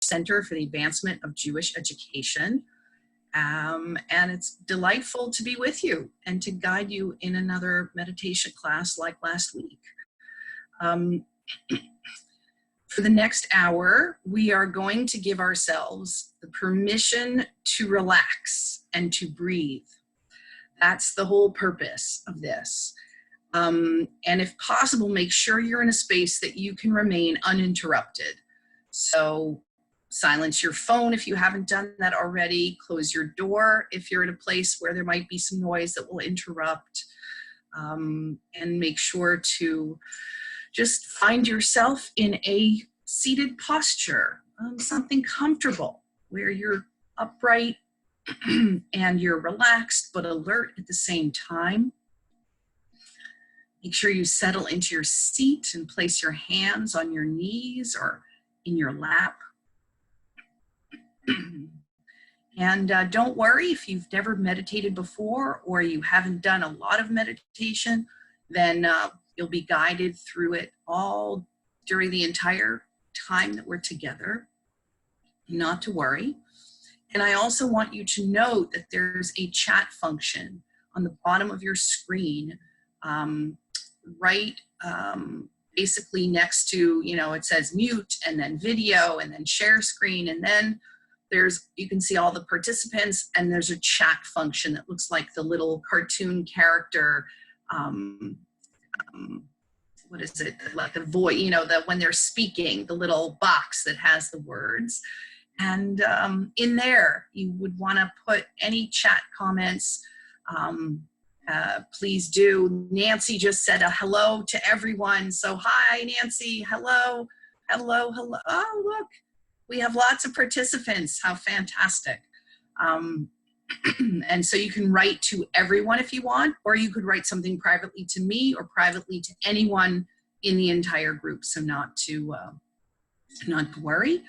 Center for the Advancement of Jewish Education. And it's delightful to be with you and to guide you in another meditation class like last week. For the next hour, we are going to give ourselves the permission to relax and to breathe. That's the whole purpose of this. And if possible, make sure you're in a space that you can remain uninterrupted. So silence your phone if you haven't done that already. Close your door if you're at a place where there might be some noise that will interrupt. And make sure to just find yourself in a seated posture, something comfortable where you're upright and you're relaxed but alert at the same time. Make sure you settle into your seat and place your hands on your knees or in your lap. And don't worry if you've never meditated before or you haven't done a lot of meditation, then you'll be guided through it all during the entire time that we're together. Not to worry. And I also want you to note that there's a chat function on the bottom of your screen, basically next to, it says mute and then video and then share screen. And then you can see all the participants, and there's a chat function that looks like the little cartoon character. What is it? Like the voice, when they're speaking, the little box that has the words. And in there, you would want to put any chat comments. Please do. Nancy just said a hello to everyone. So hi, Nancy. Hello, hello, hello. Oh, look, we have lots of participants. How fantastic. And so you can write to everyone if you want, or you could write something privately to me or privately to anyone in the entire group. So not to worry.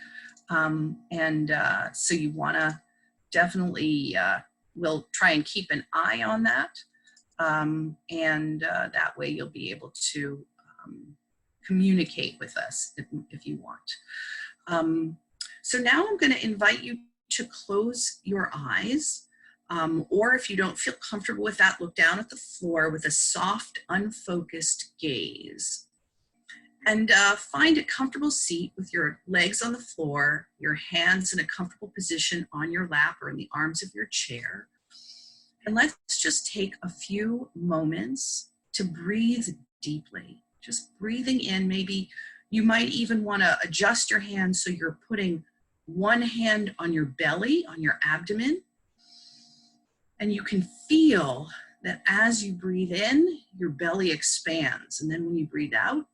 So you want to definitely, we'll try and keep an eye on that. That way you'll be able to communicate with us if you want. So now I'm going to invite you to close your eyes, or if you don't feel comfortable with that, look down at the floor with a soft, unfocused gaze. And find a comfortable seat with your legs on the floor, your hands in a comfortable position on your lap or in the arms of your chair. And let's just take a few moments to breathe deeply. Just breathing in. Maybe you might even want to adjust your hands so you're putting one hand on your belly, on your abdomen. And you can feel that as you breathe in, your belly expands. And then when you breathe out,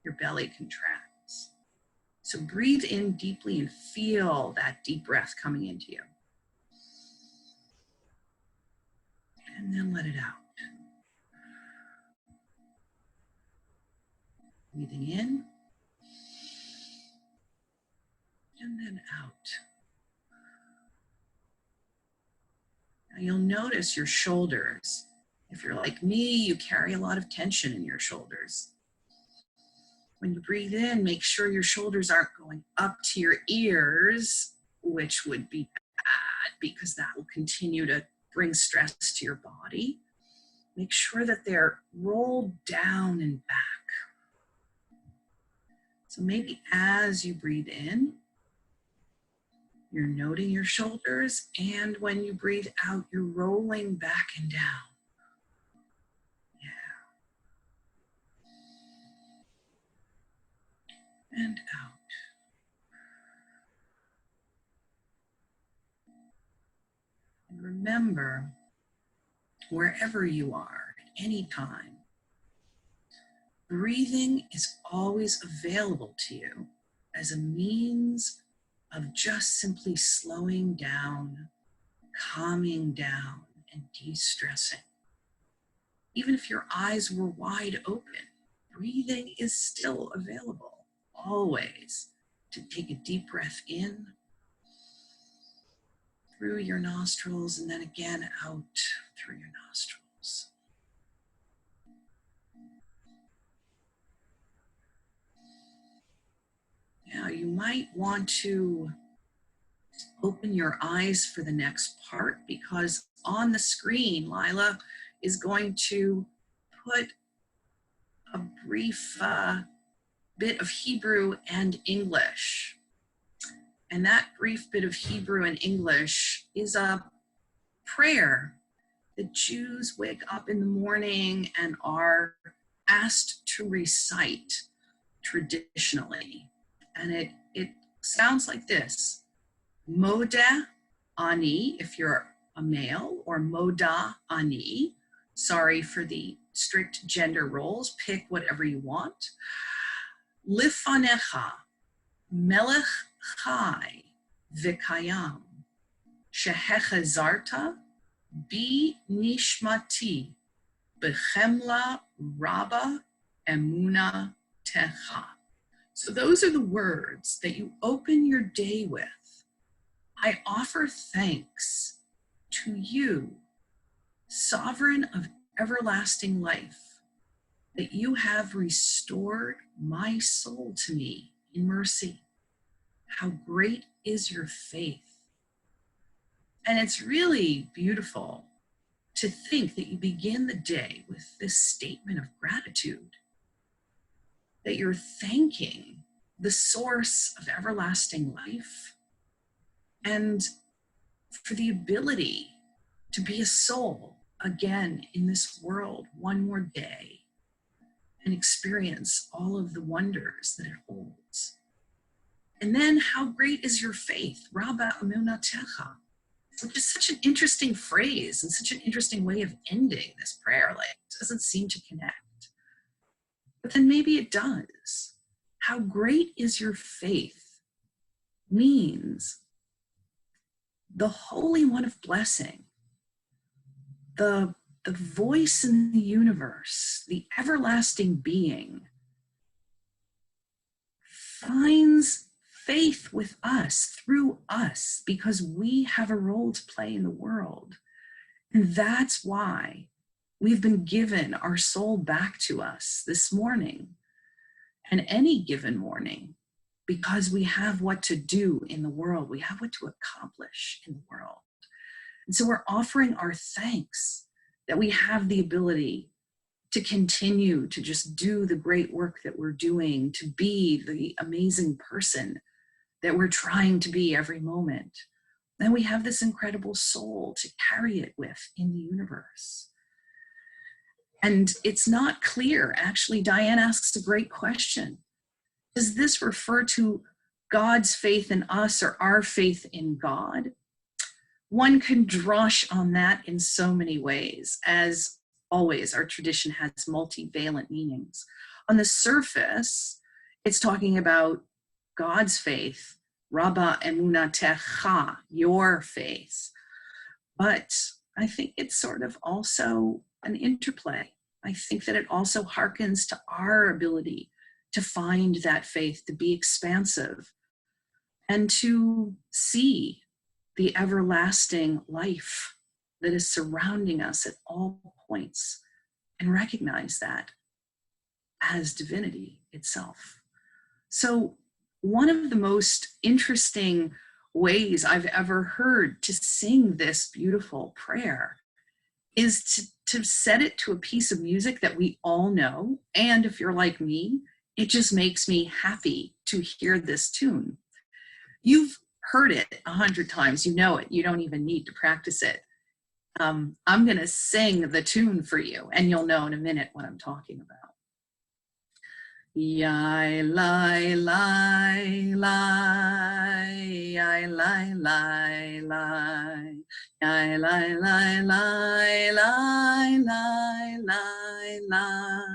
your belly contracts. So breathe in deeply and feel that deep breath coming into you. And then let it out. Breathing in. And then out. Now you'll notice your shoulders. If you're like me, you carry a lot of tension in your shoulders. When you breathe in, make sure your shoulders aren't going up to your ears, which would be bad because that will continue to bring stress to your body. Make sure that they're rolled down and back. So maybe as you breathe in, you're noting your shoulders, and when you breathe out, you're rolling back and down. And out. And remember, wherever you are at any time, breathing is always available to you as a means of just simply slowing down, calming down, and de-stressing. Even if your eyes were wide open, breathing is still available. Always to take a deep breath in through your nostrils and then again out through your nostrils. Now you might want to open your eyes for the next part, because on the screen, Lila is going to put a brief bit of Hebrew and English. And that brief bit of Hebrew and English is a prayer that Jews wake up in the morning and are asked to recite traditionally. And it sounds like this: Modeh ani, if you're a male, or Moda ani. Sorry for the strict gender roles, pick whatever you want. Lifanecha, melech chai v'kayam, shehechazarta bi nishmati, bechemla rabba emuna techa. So those are the words that you open your day with. I offer thanks to you, sovereign of everlasting life, that you have restored my soul to me in mercy. How great is your faith. And it's really beautiful to think that you begin the day with this statement of gratitude, that you're thanking the source of everlasting life and for the ability to be a soul again in this world one more day and experience all of the wonders that it holds. And then, how great is your faith? Rabba emunatecha. Which is such an interesting phrase and such an interesting way of ending this prayer. Like, it doesn't seem to connect. But then maybe it does. How great is your faith means the Holy One of Blessing, the voice in the universe, the everlasting being, finds faith with us, through us, because we have a role to play in the world. And that's why we've been given our soul back to us this morning and any given morning, because we have what to do in the world. We have what to accomplish in the world. And so we're offering our thanks that we have the ability to continue to just do the great work that we're doing, to be the amazing person that we're trying to be every moment. And we have this incredible soul to carry it with in the universe. And it's not clear. Actually, Diane asks a great question. Does this refer to God's faith in us or our faith in God? One can drush on that in so many ways. As always, our tradition has multivalent meanings. On the surface, it's talking about God's faith, Rabba emunatecha, your faith. But I think it's sort of also an interplay. I think that it also harkens to our ability to find that faith, to be expansive, and to see the everlasting life that is surrounding us at all points, and recognize that as divinity itself. So one of the most interesting ways I've ever heard to sing this beautiful prayer is to set it to a piece of music that we all know. And if you're like me, it just makes me happy to hear this tune. You've heard it 100 times, you know it, you don't even need to practice it. I'm gonna sing the tune for you, and you'll know in a minute what I'm talking about. Yai lai lai lai, yai lai lai lai, yai lai lai lai lai lai lai lai,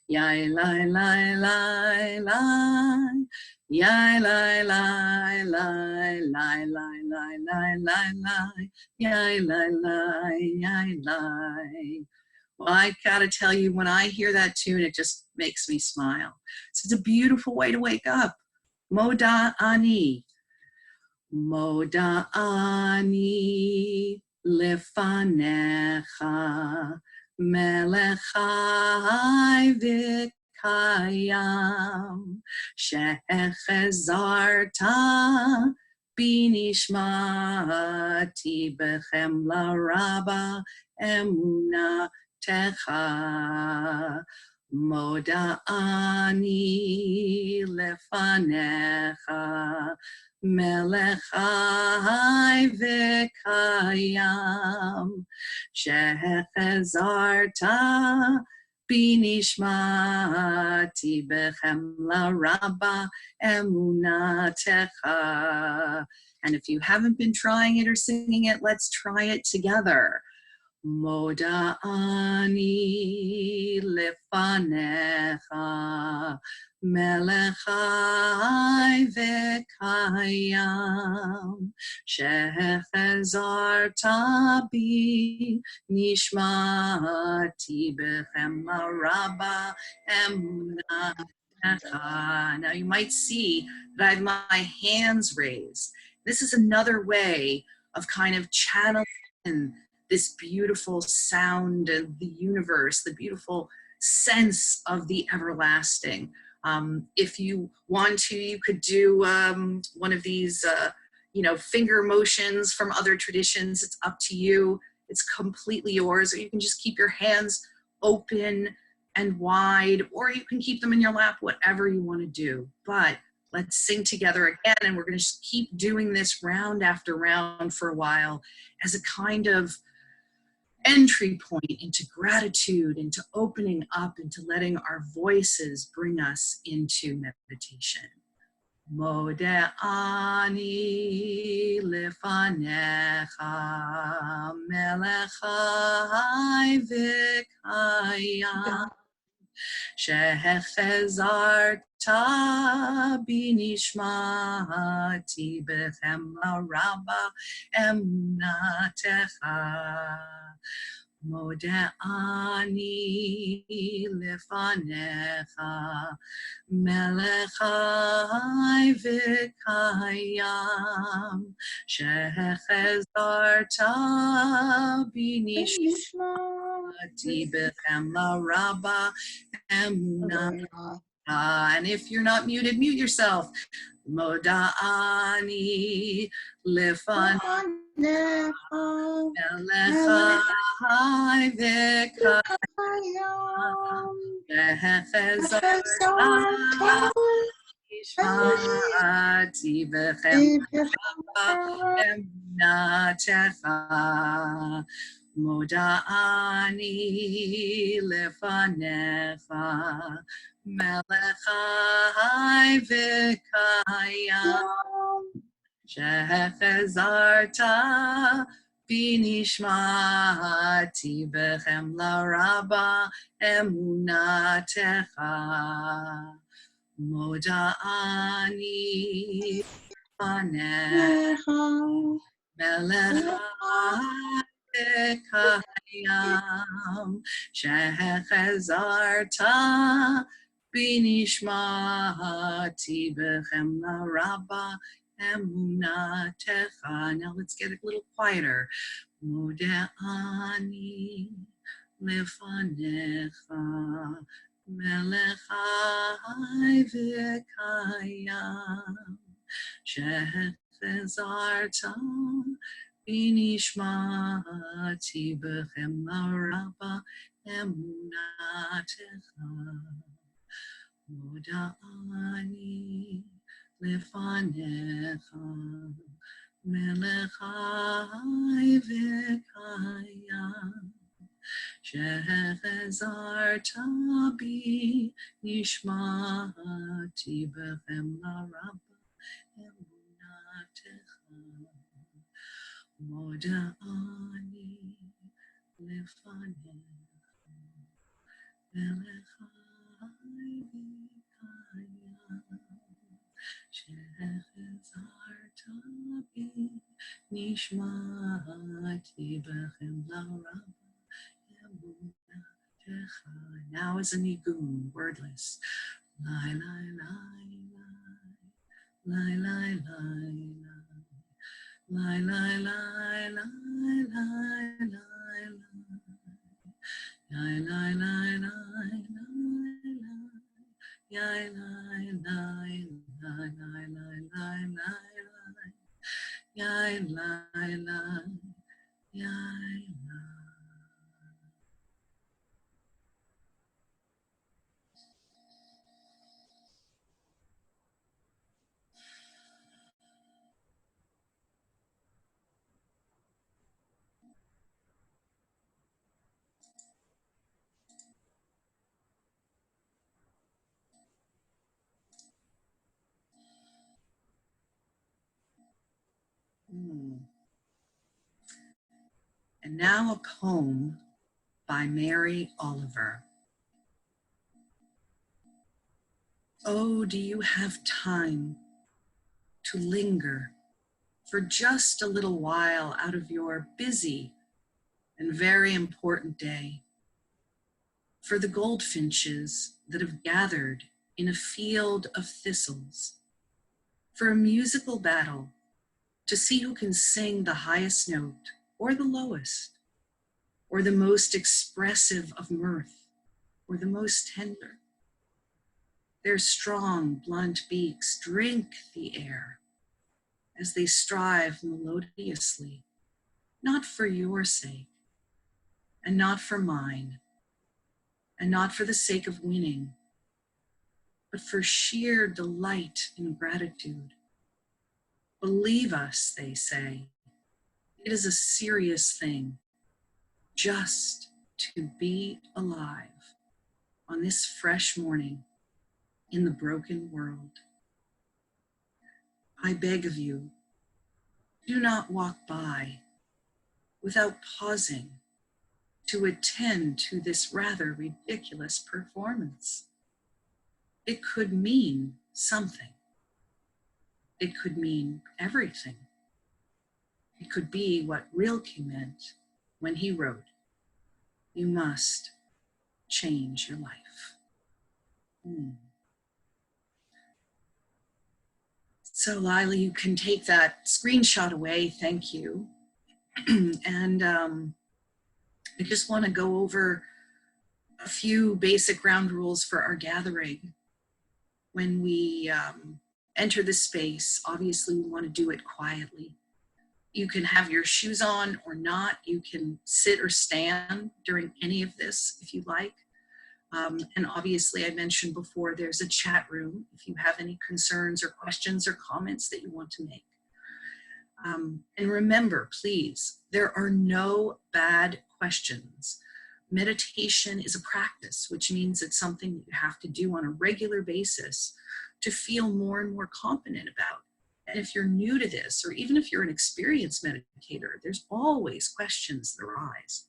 yai lai lai lai lai, yai lai lai lai lai lai lai lai lai lai, yai lai lai yai lai. Well, I gotta tell you, when I hear that tune, it just makes me smile. So it's a beautiful way to wake up. Moda ani. Moda ani lefanecha melech chai וקיים, שהחזרת בנשמתי בחמלה רבה אמונתך. מודה אני לפניך, מלך חי וקיים, שהחזרת בנשמתי בחמלה רבה אמונתך. And if you haven't been trying it or singing it, let's try it together. מודה אני לפניך, מלך חי וקיים, שהחזרת בי נשמתי בחמלה רבה אמונתך. Now you might see that I have my hands raised. This is another way of kind of channeling this beautiful sound of the universe, the beautiful sense of the everlasting. If you want to, you could do one of these, finger motions from other traditions. It's up to you. It's completely yours. Or you can just keep your hands open and wide, or you can keep them in your lap, whatever you want to do. But let's sing together again, and we're going to just keep doing this round after round for a while as a kind of entry point into gratitude, into opening up, into letting our voices bring us into meditation. Modeh ani lefanecha, melech chai v'kayam, שהחזרת בנשמתי בחמלה רבה אמונתך. מודה אני לפניך, מלך חי וקיים, שהחזרת בנשמתי בחמלה רבה אמונתך. And if you're not muted, mute yourself. מודה אני לפניך, מלך חי וקיים, שהחזרת נשמתי בחמלה אמונתך. מודה אני לפניך, מלך חי וקיים, שהחזרת בנשמתי בחמלה רבה אמונתך. מודה אני לפניך, מלך וקיים, שהחזרת בנשמתי בחמלה רבה אמונתך. Now let's get a little quieter. מודה אני לפניך, מלך חי וקיים, שהחזרת בנשמתי בחמלה רבה אמונתך. מודה אני לפניך, מלך חי וקיים, שהחזרת בי נשמתי בחמלה רבה אמונתך. מודה אני לפניך, מלך חי וקיים, שהחזרת בי נשמתי בחמלה רבה אמונתך. Now is a nigun, wordless. Lai, lai, lai, lai, lai, lai, lai, lai, lai, lai, lai, lai, lai, lai, lai, lai, lai, lai, lai, lai, Yai lai lai lai lai lai lai lai. Yai lai lai. Yai lai. And now a poem by Mary Oliver. Oh, do you have time to linger for just a little while out of your busy and very important day, for the goldfinches that have gathered in a field of thistles, for a musical battle to see who can sing the highest note or the lowest, or the most expressive of mirth or the most tender. Their strong, blunt beaks drink the air as they strive melodiously, not for your sake, and not for mine, and not for the sake of winning, but for sheer delight and gratitude. Believe us, they say, it is a serious thing just to be alive on this fresh morning in the broken world. I beg of you, do not walk by without pausing to attend to this rather ridiculous performance. It could mean something. It could mean everything. It could be what Rilke meant when he wrote, "You must change your life." So Lila, you can take that screenshot away, thank you. And I just want to go over a few basic ground rules for our gathering. When we enter the space, obviously we want to do it quietly. You can have your shoes on or not. You can sit or stand during any of this if you like. And obviously, I mentioned before, there's a chat room if you have any concerns or questions or comments that you want to make. And remember, please, there are no bad questions. Meditation is a practice, which means it's something that you have to do on a regular basis to feel more and more confident about. And if you're new to this, or even if you're an experienced meditator, there's always questions that arise.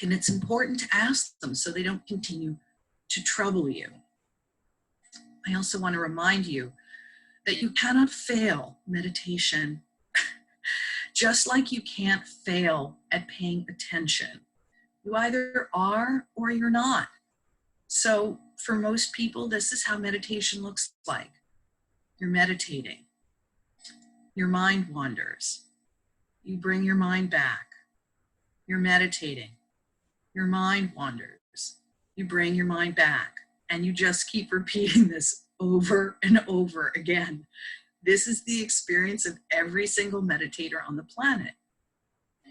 And it's important to ask them so they don't continue to trouble you. I also want to remind you that you cannot fail meditation, just like you can't fail at paying attention. You either are or you're not. So for most people, this is how meditation looks like. You're meditating. Your mind wanders. You bring your mind back. You're meditating. Your mind wanders. You bring your mind back. And you just keep repeating this over and over again. This is the experience of every single meditator on the planet.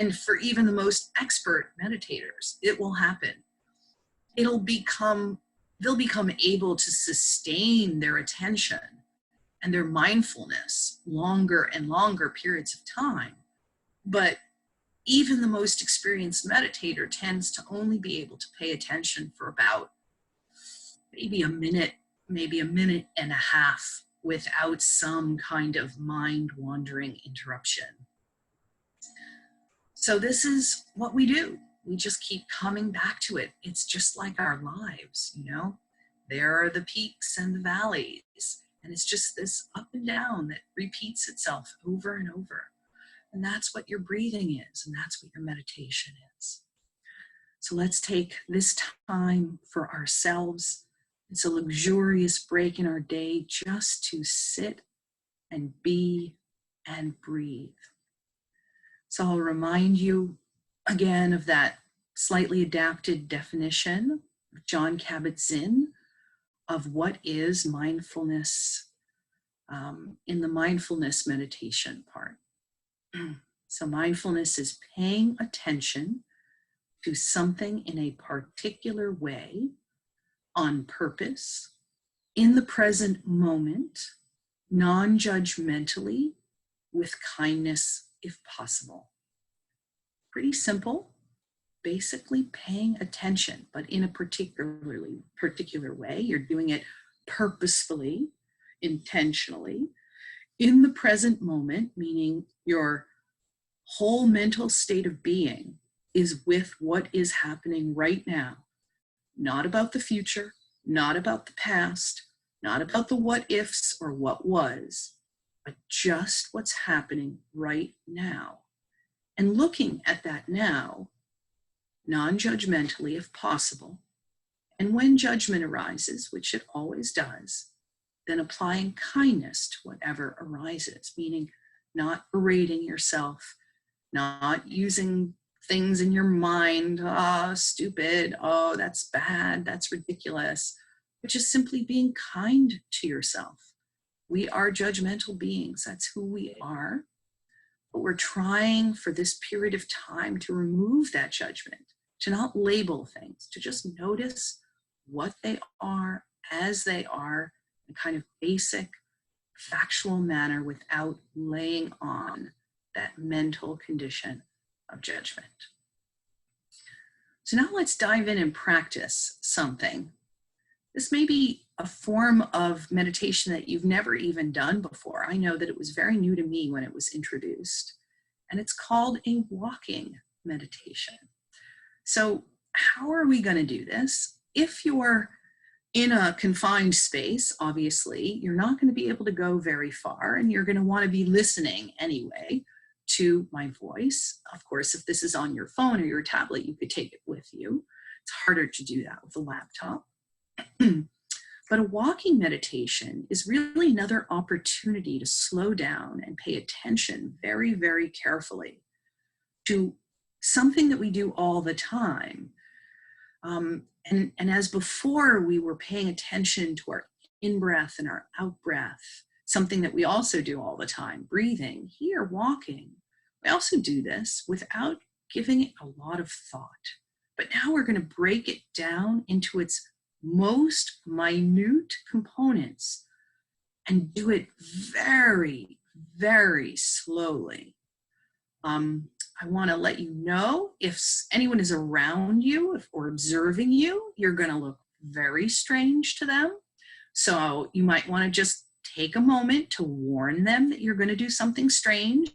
And for even the most expert meditators, it will happen. They'll become able to sustain their attention and their mindfulness longer and longer periods of time. But even the most experienced meditator tends to only be able to pay attention for about maybe a minute and a half without some kind of mind-wandering interruption. So this is what we do. We just keep coming back to it. It's just like our lives, you know? There are the peaks and the valleys, and it's just this up and down that repeats itself over and over. And that's what your breathing is, and that's what your meditation is. So let's take this time for ourselves. It's a luxurious break in our day just to sit and be and breathe. So I'll remind you again of that slightly adapted definition of Jon Kabat-Zinn. of what is mindfulness in the mindfulness meditation part. So mindfulness is paying attention to something in a particular way, on purpose, in the present moment, non-judgmentally, with kindness if possible. Pretty simple, basically paying attention, but in a particular way. You're doing it purposefully, intentionally, in the present moment, meaning your whole mental state of being is with what is happening right now, not about the future, not about the past, not about the what ifs or what was, but just what's happening right now. And looking at that now, non-judgmentally if possible, and when judgment arises, which it always does, then applying kindness to whatever arises, meaning not berating yourself, not using things in your mind, stupid, that's bad, that's ridiculous, but just simply being kind to yourself. We are judgmental beings, that's who we are, but we're trying for this period of time to remove that judgment, to not label things, to just notice what they are as they are in kind of basic, factual manner without laying on that mental condition of judgment. So now let's dive in and practice something. This may be a form of meditation that you've never even done before. I know that it was very new to me when it was introduced, and it's called a walking meditation. So how are we going to do this? If you're in a confined space, obviously, you're not going to be able to go very far, and you're going to want to be listening anyway to my voice. Of course, if this is on your phone or your tablet, you could take it with you. It's harder to do that with a laptop. But a walking meditation is really another opportunity to slow down and pay attention very, very carefully to something that we do all the time. And as before, we were paying attention to our in-breath and our out-breath, something that we also do all the time, breathing. Here, walking, we also do this without giving it a lot of thought. But now we're going to break it down into its most minute components and do it very, very slowly. I want to let you know if anyone is around you or observing you, you're going to look very strange to them. So you might want to just take a moment to warn them that you're going to do something strange.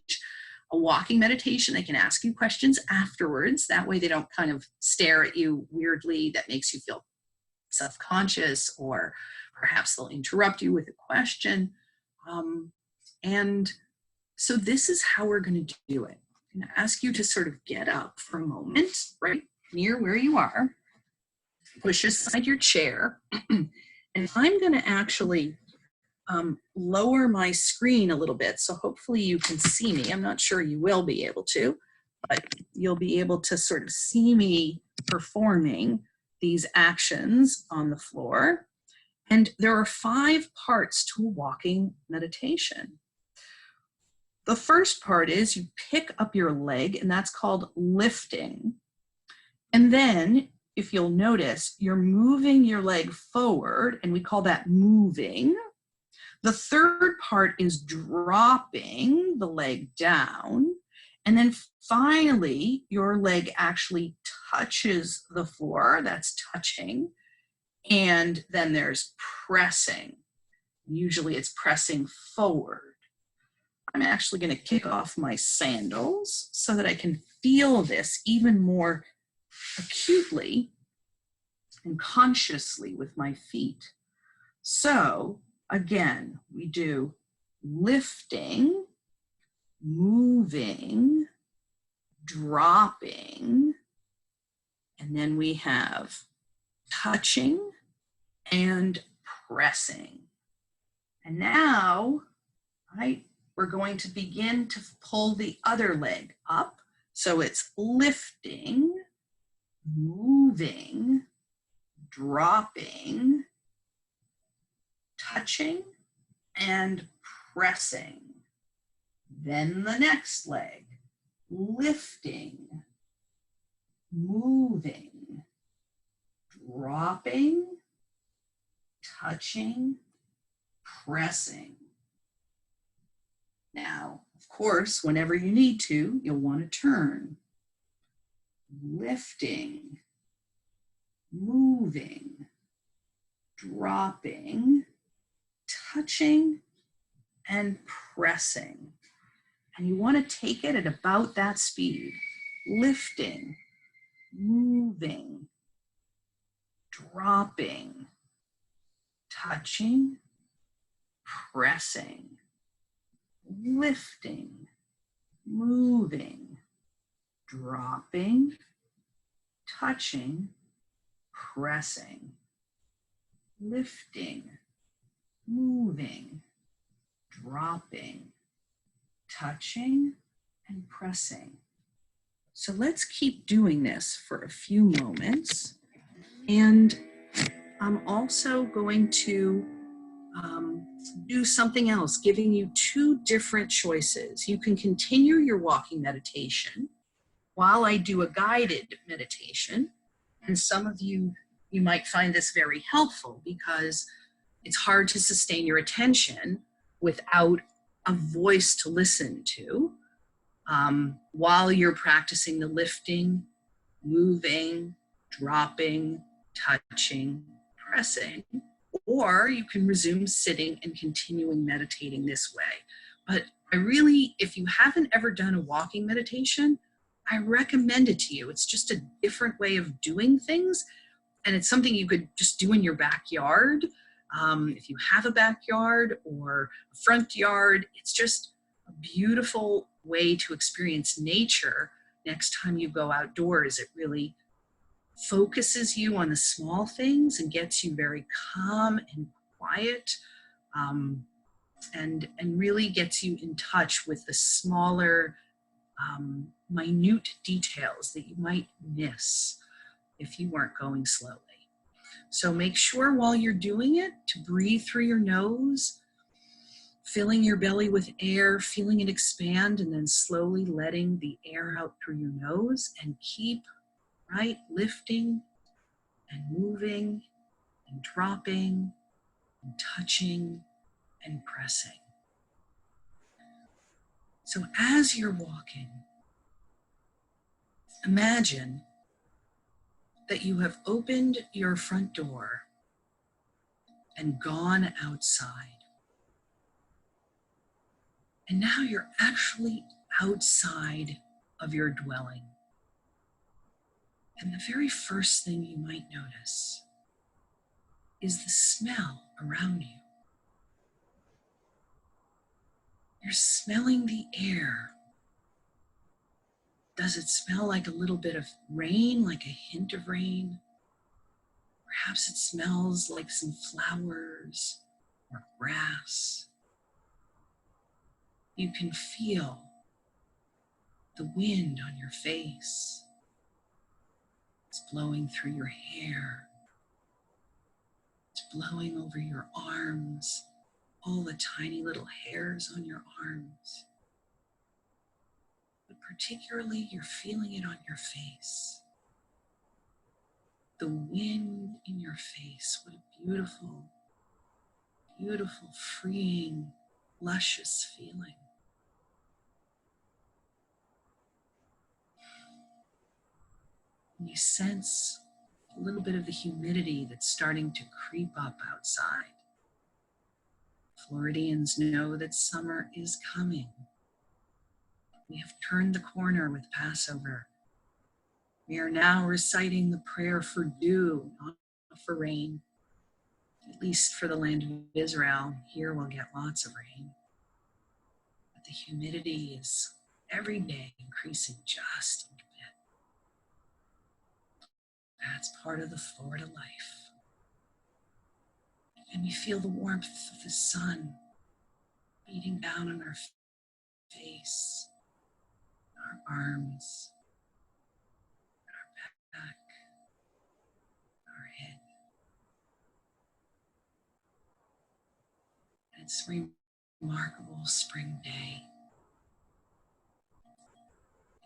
A walking meditation, they can ask you questions afterwards. That way they don't kind of stare at you weirdly. That makes you feel self-conscious, or perhaps they'll interrupt you with a question. And so this is how we're going to do it. I'm going to ask you to sort of get up for a moment, right near where you are. Push aside your chair. And I'm going to actually lower my screen a little bit, so hopefully you can see me. I'm not sure you will be able to, but you'll be able to sort of see me performing these actions on the floor. And there are 5 parts to a walking meditation. The first part is you pick up your leg, and that's called lifting. And then, if you'll notice, you're moving your leg forward, and we call that moving. The third part is dropping the leg down. And then finally, your leg actually touches the floor. That's touching. And then there's pressing. Usually it's pressing forward. I'm actually going to kick off my sandals so that I can feel this even more acutely and consciously with my feet. So again, we do lifting, moving, dropping, and then we have touching and pressing. And now we're going to begin to pull the other leg up. So it's lifting, moving, dropping, touching and pressing. Then the next leg, lifting, moving, dropping, touching, pressing. Now, of course, whenever you need to, you'll want to turn. Lifting, moving, dropping, touching, and pressing. And you want to take it at about that speed. Lifting, moving, dropping, touching, pressing. Lifting, moving, dropping, touching, pressing. Lifting, moving, dropping, touching, and pressing. So let's keep doing this for a few moments. And I'm also going to do something else, giving you two different choices. You can continue your walking meditation while I do a guided meditation. And some of you might find this very helpful because it's hard to sustain your attention without a voice to listen to while you're practicing the lifting, moving, dropping, touching, pressing. Or you can resume sitting and continuing meditating this way. But I really, if you haven't ever done a walking meditation, I recommend it to you. It's just a different way of doing things. And it's something you could just do in your backyard. If you have a backyard or a front yard, it's just a beautiful way to experience nature next time you go outdoors. It really focuses you on the small things and gets you very calm and quiet, and really gets you in touch with the smaller, minute details that you might miss if you weren't going slowly. So make sure while you're doing it to breathe through your nose, filling your belly with air, feeling it expand, and then slowly letting the air out through your nose, and keep lifting and moving and dropping and touching and pressing. So as you're walking, imagine that you have opened your front door and gone outside. And now you're actually outside of your dwelling. And the very first thing you might notice is the smell around you. You're smelling the air. Does it smell like a little bit of rain, like a hint of rain? Perhaps it smells like some flowers or grass. You can feel the wind on your face. It's blowing through your hair. It's blowing over your arms, all the tiny little hairs on your arms. But particularly, you're feeling it on your face. The wind in your face, what a beautiful, beautiful, freeing, luscious feeling. And you sense a little bit of the humidity that's starting to creep up outside. Floridians know that summer is coming. We have turned the corner with Passover. We are now reciting the prayer for dew, not for rain. At least for the land of Israel, here we'll get lots of rain. But the humidity is every day increasing just a little bit. That's part of the Florida life. And we feel the warmth of the sun beating down on our face, our arms, our back, our head. It's a remarkable spring day.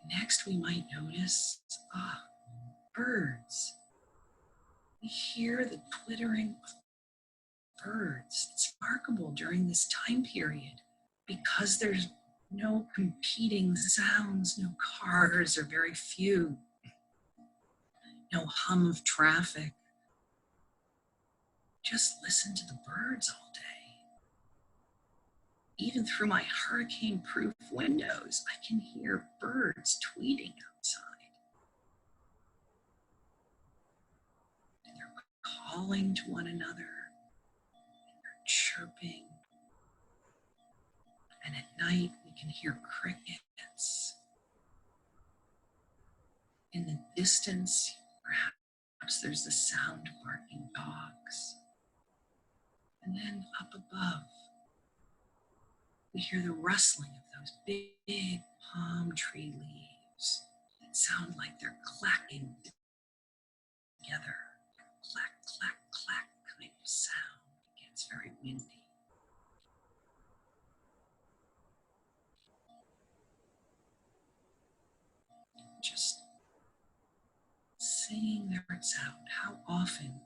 Next, we might notice birds. We hear the twittering of birds. It's remarkable during this time period because there's no competing sounds, no cars, or very few, no hum of traffic. Just listen to the birds all day. Even through my hurricane-proof windows, I can hear birds tweeting outside. And they're calling to one another, and they're chirping. And at night, we can hear crickets. In the distance, perhaps there's the sound of barking dogs. And then up above, we hear the rustling of those big palm tree leaves that sound like they're clacking together. Clack, clack, clack kind of sound. It gets very windy. Just singing their hearts out. How often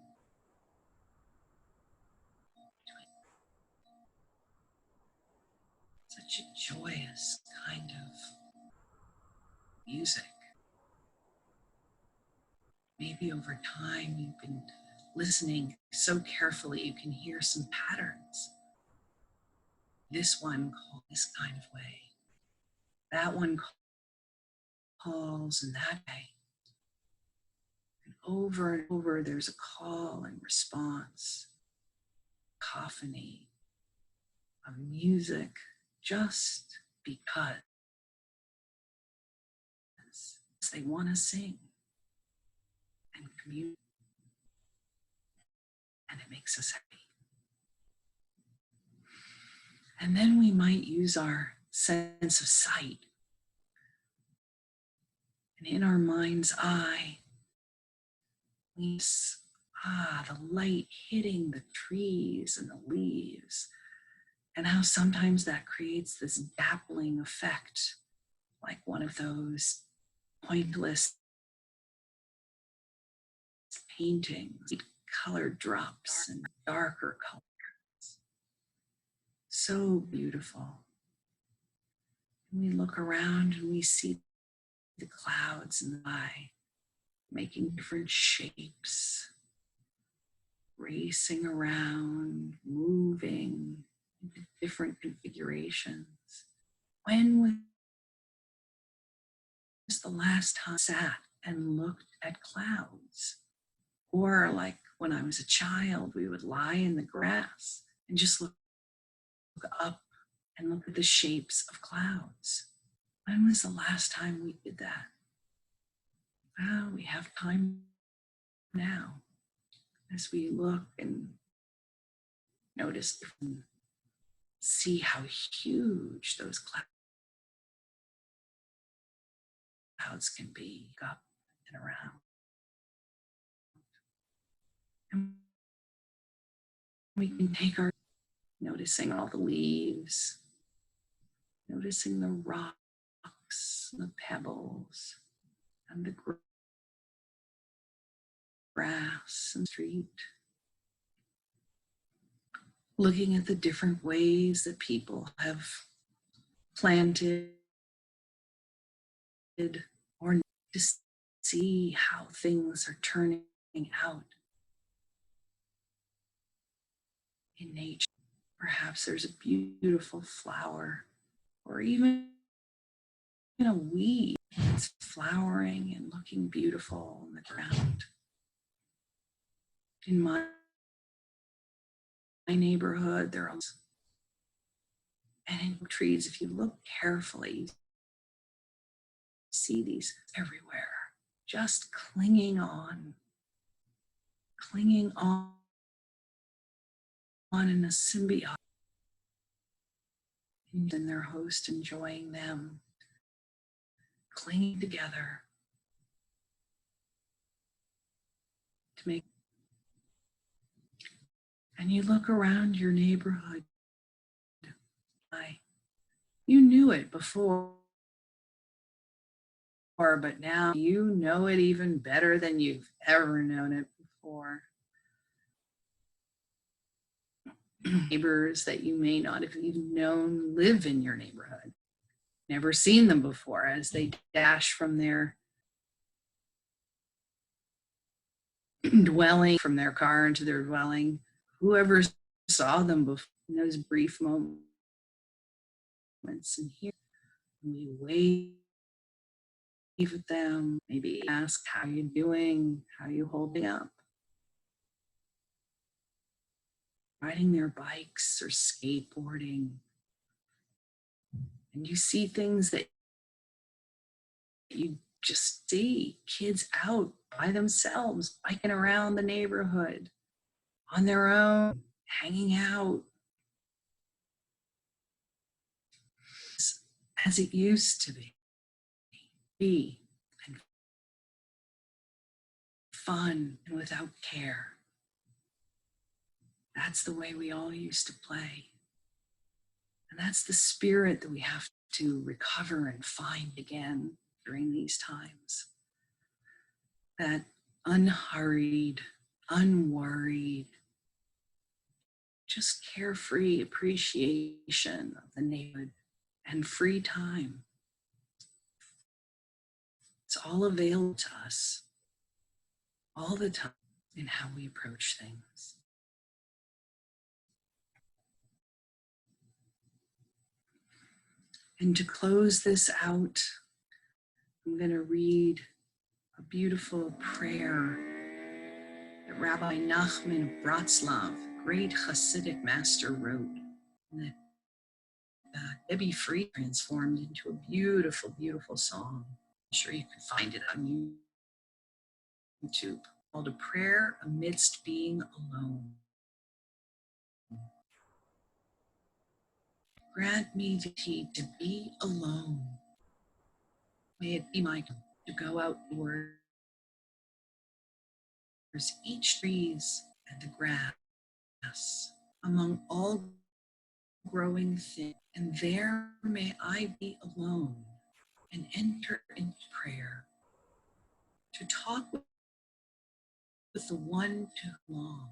such a joyous kind of music. Maybe over time you've been listening so carefully you can hear some patterns. This one calls this kind of way. That one calls in that way. And over there's a call and response, cacophony of music just because they want to sing and communicate, and it makes us happy. And then we might use our sense of sight. And in our mind's eye, we see the light hitting the trees and the leaves, and how sometimes that creates this dappling effect, like one of those pointless paintings, colored drops and darker colors. So beautiful. And we look around and we see the clouds in the sky making different shapes, racing around, moving into different configurations. When was the last time I sat and looked at clouds? Or like when I was a child, we would lie in the grass and just look up and look at the shapes of clouds. When was the last time we did that? Well, we have time now as we look and notice and see how huge those clouds can be, up and around. And we can take our noticing all the leaves, noticing the rocks, the pebbles, and the grass and street. Looking at the different ways that people have planted or to see how things are turning out in nature. Perhaps there's a beautiful flower or even a weed that's flowering and looking beautiful on the ground. In my neighborhood, there are and in trees, if you look carefully, you see these everywhere, just clinging on in a symbiote, and their host enjoying them, clinging together to make. And you look around your neighborhood, You knew it before, but now you know it even better than you've ever known it before. Neighbors that you may not have even known live in your neighborhood. Never seen them before as they dash from their dwelling, from their car into their dwelling. Whoever saw them before in those brief moments, and here we wave at them, maybe ask, how are you doing? How are you holding up? Riding their bikes or skateboarding. And you see things that you just see, kids out by themselves, biking around the neighborhood on their own, hanging out. As it used to be, and fun and without care. That's the way we all used to play. And that's the spirit that we have to recover and find again during these times. That unhurried, unworried, just carefree appreciation of the neighborhood and free time. It's all available to us all the time in how we approach things. And to close this out, I'm going to read a beautiful prayer that Rabbi Nachman of Bratslav, great Hasidic master, wrote, and that Debbie Free transformed into a beautiful, beautiful song. I'm sure you can find it on YouTube, called A Prayer Amidst Being Alone. Grant me the key to be alone. May it be my gift to go outdoors, each trees and the grass, among all growing things, and there may I be alone and enter into prayer to talk with the one to whom I long.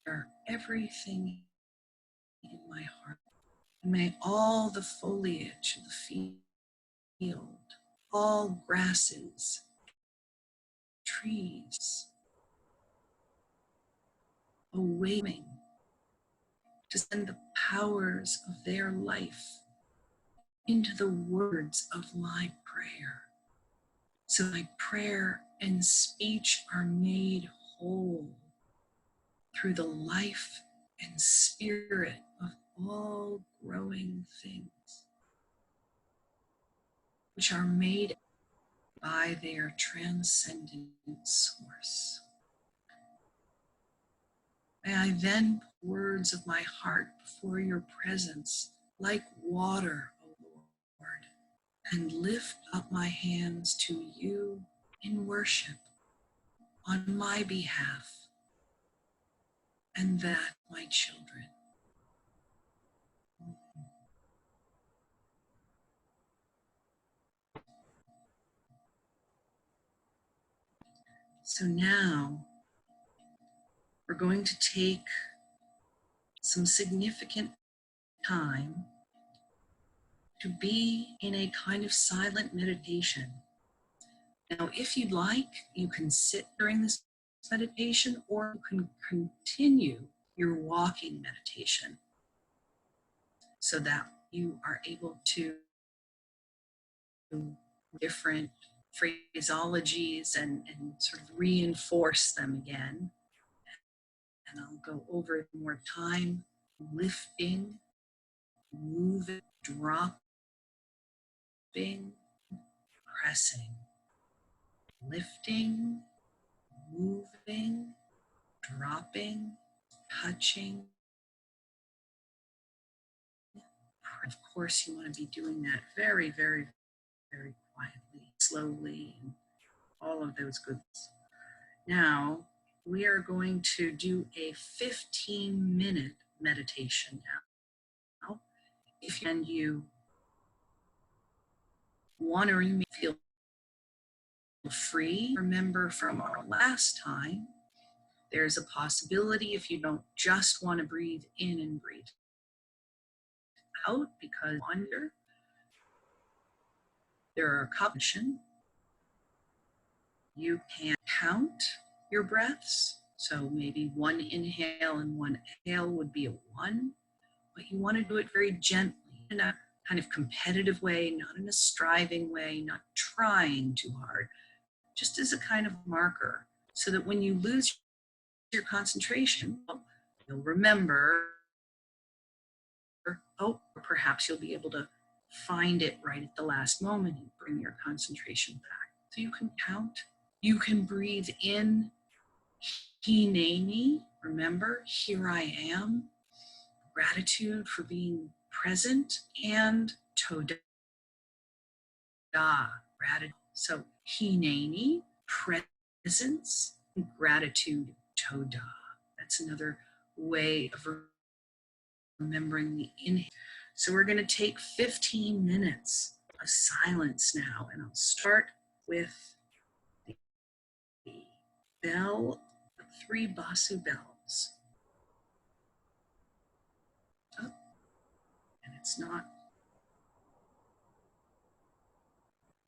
For everything in my heart, and may all the foliage of the field, all grasses, trees, awakening to send the powers of their life into the words of my prayer. So my prayer and speech are made whole through the life and spirit of all growing things, which are made by their transcendent source. May I then put words of my heart before your presence like water, O Lord, and lift up my hands to you in worship on my behalf and that of my children. So now we're going to take some significant time to be in a kind of silent meditation. Now, if you'd like, you can sit during this meditation or you can continue your walking meditation so that you are able to different phraseologies and sort of reinforce them again. And I'll go over it more time. Lifting, moving, dropping, pressing. Lifting, moving, dropping, touching. Of course, you want to be doing that very, very, very quietly, slowly, and all of those good things. Now, we are going to do a 15-minute meditation now. if you want to remain feel free, remember from our last time, there's a possibility if you don't just want to breathe in and breathe out because wonder, there are a couple. You can count your breaths. So maybe one inhale and one exhale would be a 1, but you want to do it very gently in a kind of competitive way, not in a striving way, not trying too hard, just as a kind of marker so that when you lose your concentration, you'll remember, or perhaps you'll be able to find it right at the last moment and bring your concentration back. So you can count. You can breathe in, hineni, remember, here I am, gratitude for being present, and toda, gratitude. So hineni, presence, gratitude, toda. That's another way of remembering the inhale. So we're going to take 15 minutes of silence now, and I'll start with the bell, the 3 basu bells. Oh, and it's not,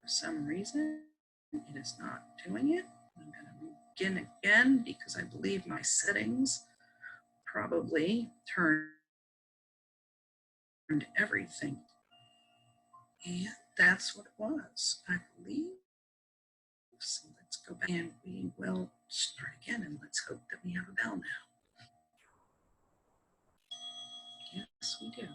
for some reason, it is not doing it. I'm going to begin again because I believe my settings probably turned everything. And that's what it was, I believe. So let's go back and we will start again, and let's hope that we have a bell now. Yes, we do.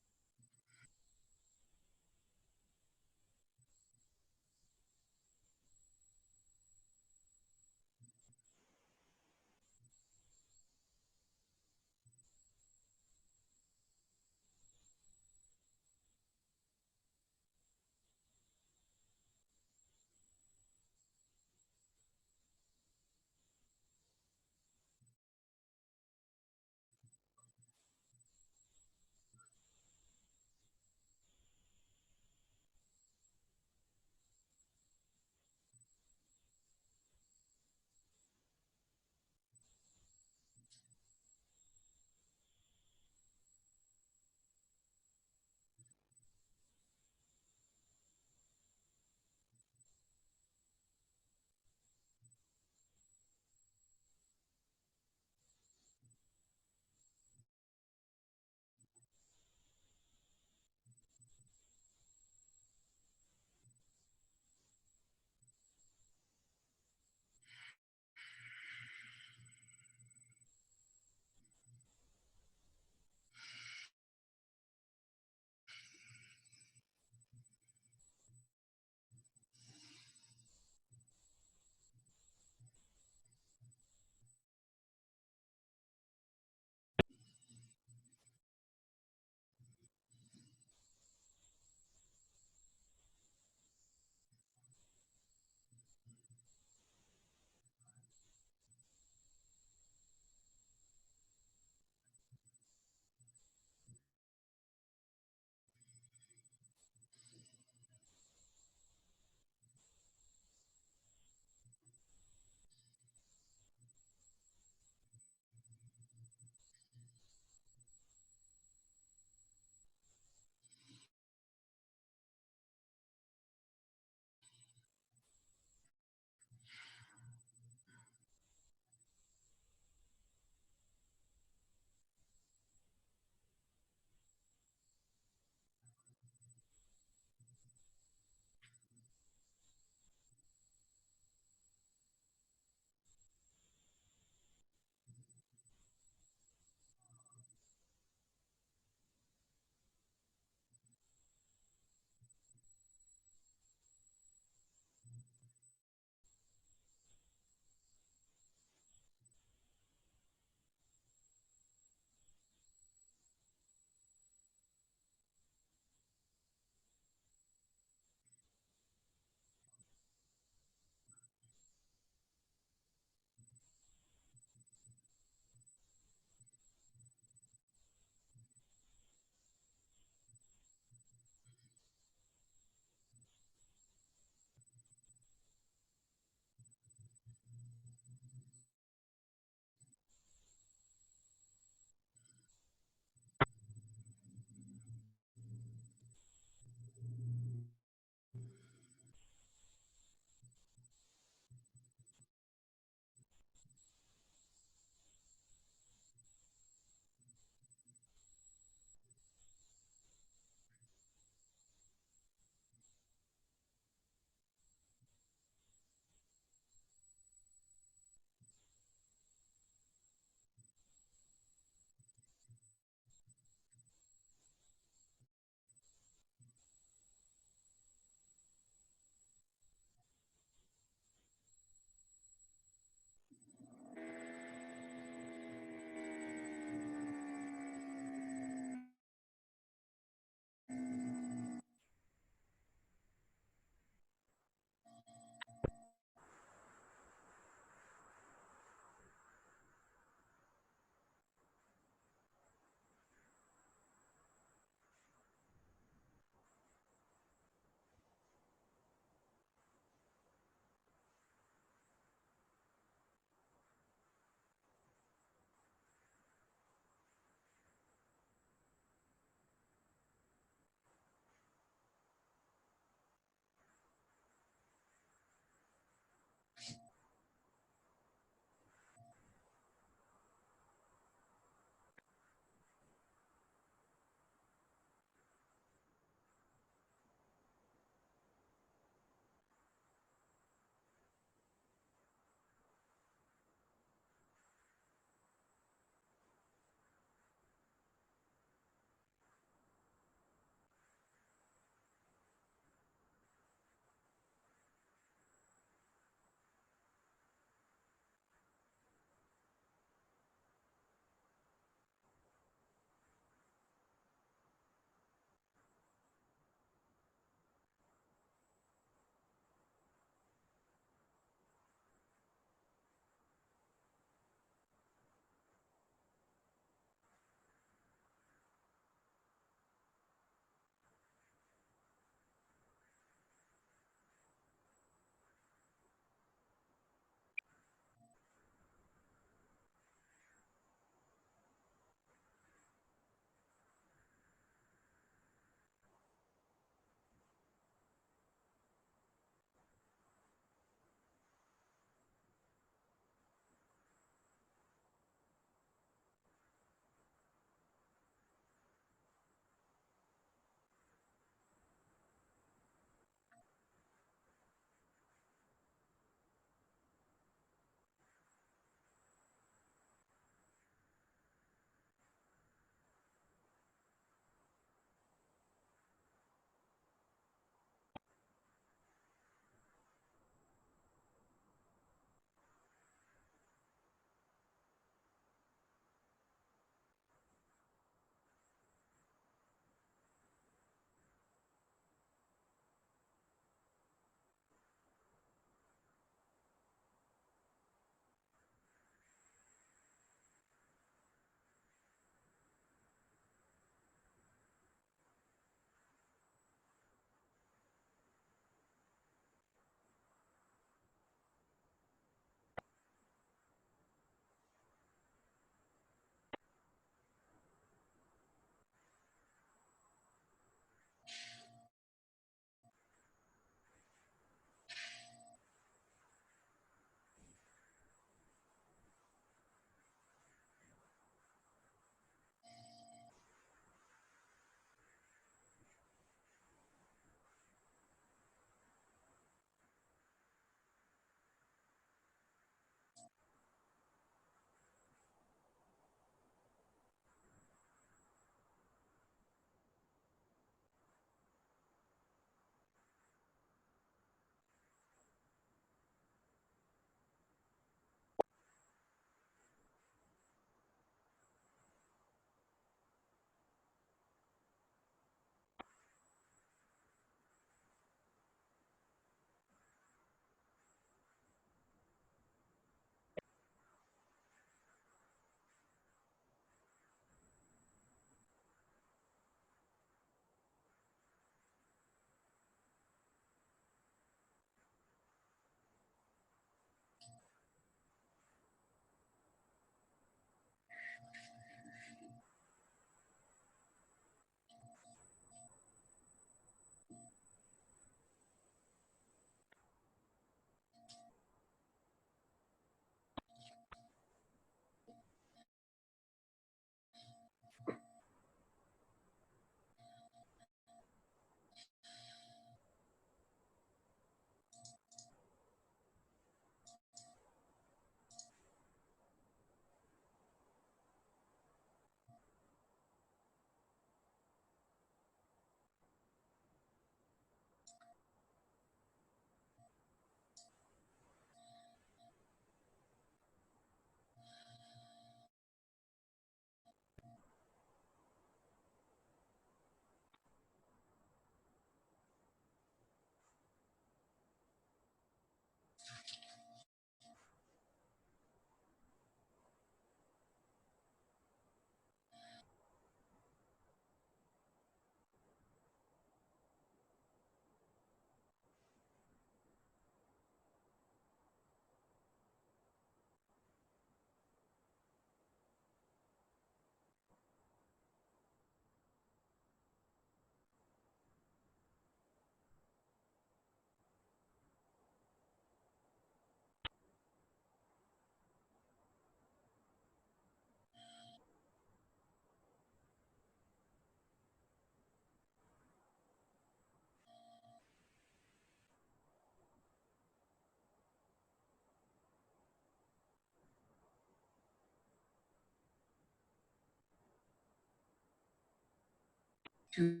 2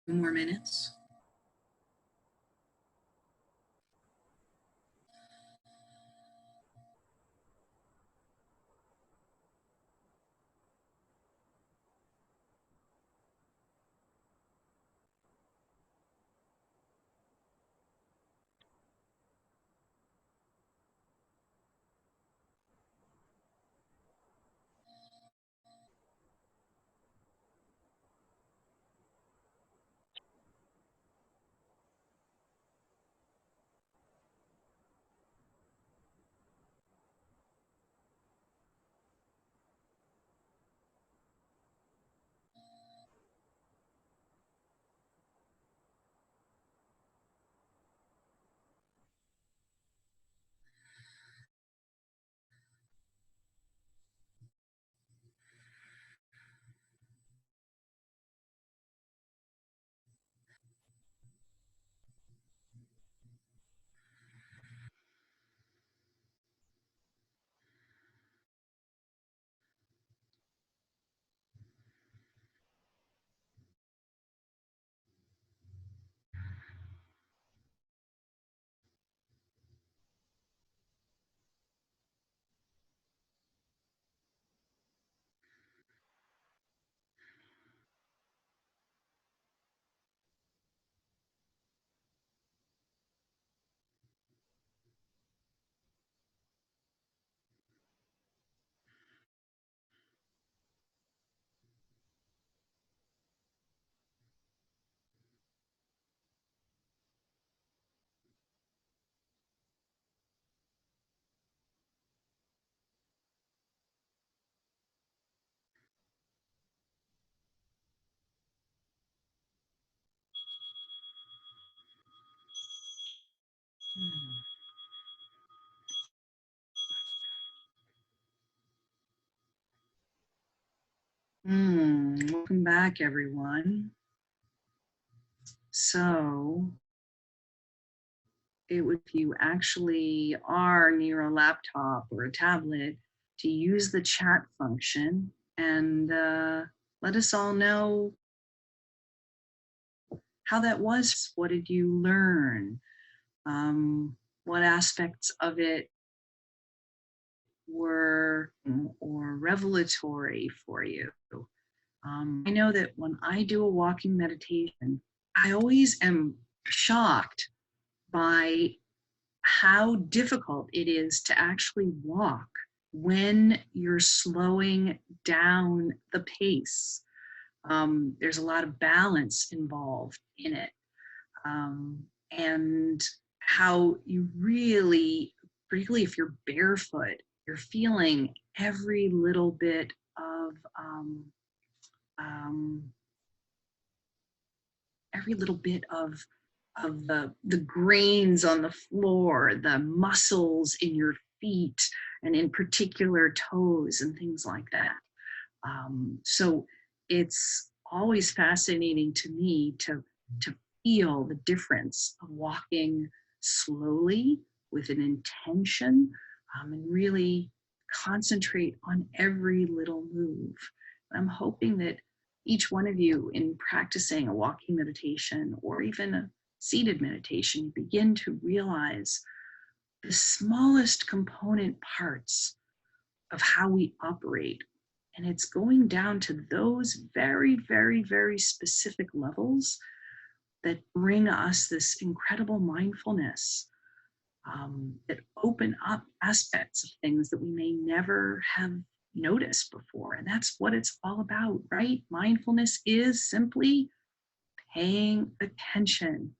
more minutes. Welcome back, everyone. So, if you actually are near a laptop or a tablet, to use the chat function and let us all know how that was. What did you learn? What aspects of it were or revelatory for you? I know that when I do a walking meditation, I always am shocked by how difficult it is to actually walk when you're slowing down the pace. There's a lot of balance involved in it. And how you really, particularly if you're barefoot, you're feeling every little bit of um, the grains on the floor, the muscles in your feet, and in particular toes and things like that. So it's always fascinating to me to feel the difference of walking slowly with an intention, and really concentrate on every little move. I'm hoping that each one of you, in practicing a walking meditation or even a seated meditation, you begin to realize the smallest component parts of how we operate. And it's going down to those very, very, very specific levels that bring us this incredible mindfulness, that open up aspects of things that we may never have noticed before. And that's what it's all about, right? Mindfulness is simply paying attention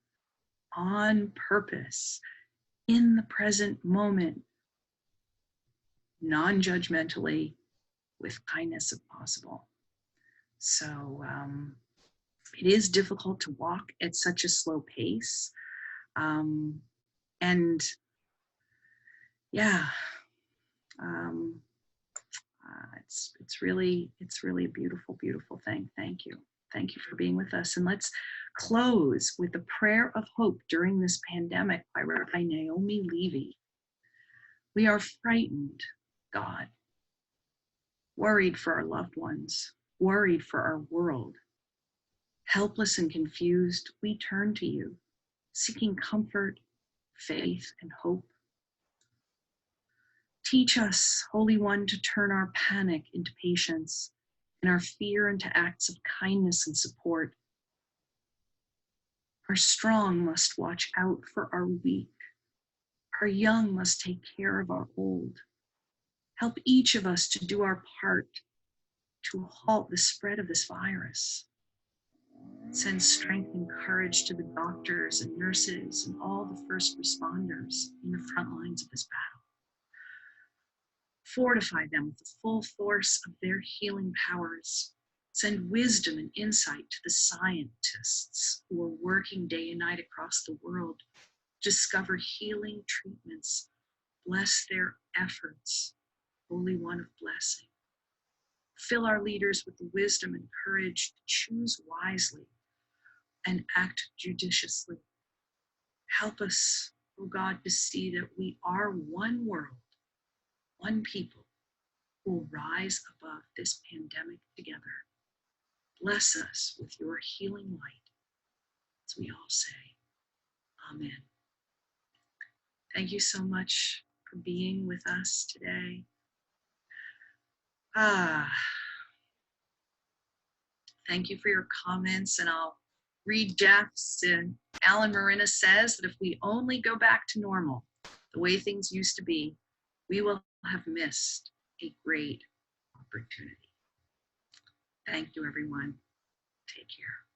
on purpose in the present moment, non-judgmentally, with kindness if possible. So it is difficult to walk at such a slow pace. And yeah, it's really a beautiful, beautiful thing. Thank you. Thank you for being with us. And let's close with a prayer of hope during this pandemic by Rabbi Naomi Levy. We are frightened, God, worried for our loved ones, worried for our world, Helpless and confused, we turn to you, seeking comfort, faith, and hope. Teach us, Holy One, to turn our panic into patience and our fear into acts of kindness and support. Our strong must watch out for our weak. Our young must take care of our old. Help each of us to do our part to halt the spread of this virus. Send strength and courage to the doctors and nurses and all the first responders in the front lines of this battle. Fortify them with the full force of their healing powers. Send wisdom and insight to the scientists who are working day and night across the world to discover healing treatments. Bless their efforts, Holy One of blessing. Fill our leaders with the wisdom and courage to choose wisely and act judiciously. Help us, O God, to see that we are one world, one people who will rise above this pandemic together. Bless us with your healing light, as we all say, Amen. Thank you so much for being with us today. Thank you for your comments, and I'll read Jeff's. And Alan Marina says that if we only go back to normal, the way things used to be, we will have missed a great opportunity. Thank you, everyone. Take care.